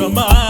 Wewe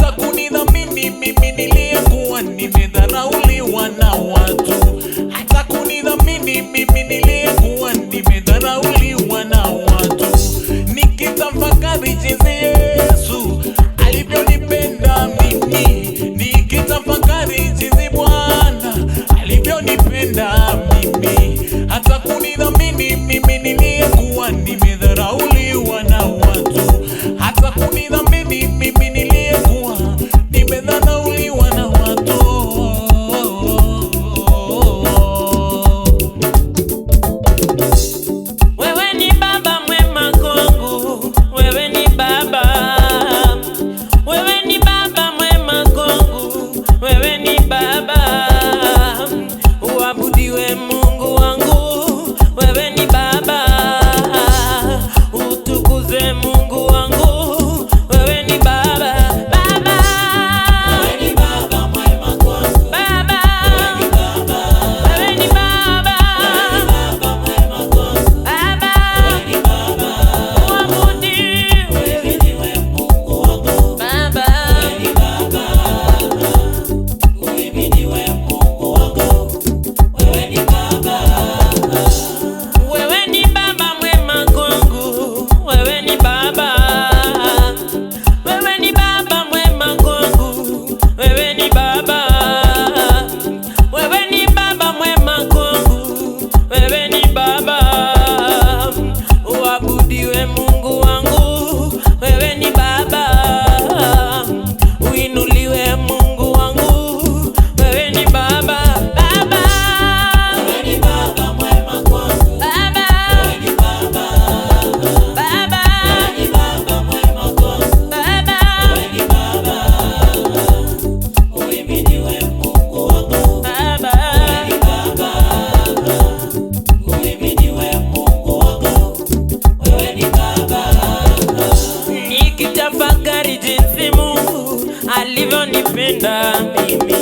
hata kunidhamini mimi niliyekuwa nimedharauliwa na watu, hata kunidhamini mimi niliyekuwa nimedharauliwa na watu. Nikitafakari jinsi Yesu alivyonipenda mimi, nikitafakari jinsi Bwana alivyonipenda mimi, hata kunidhamini mimi niliyekuwa nimedharauliwa na watu, hata kunidhamini mimi niliyekuwa nimedharauliwa na watu. Wewe ni baba mwema kwangu, wewe ni baba, wewe ni baba mwema kwangu, wewe ni baba. Uabudiwe Mungu wangu, wewe ni baba. Utukuze Mungu wangu, wewe ni baba. Baba, wewe ni baba mwema kwangu, baba, wewe ni baba, wewe ni baba mwema kwangu, baba, wewe ni baba. Uabudiwe, uhimidiwe Mungu wangu, baba, wewe ni baba. Uhimidiwe Mungu wangu, wewe ni baba. Wewe ni baba mwema kwangu, wewe ni baba. Wewe ni baba mwema kwangu, wewe ni baba. Wewe ni baba mwema kwangu, wewe ni baba. Uabudiwe Mungu wangu, wewe ni baba. Uinuliwe Mungu wangu, wewe ni baba. Baba, wewe ni baba mwema kwangu, baba, wewe ni baba. Baba, wewe ni baba mwema kwangu, baba, wewe ni baba. Uhimidiwe Mungu wangu, baba, wewe ni baba. Uhimidiwe Mungu wangu, wewe ni baba. Nikitafakari jinsi Mungu alivyonipenda mimi,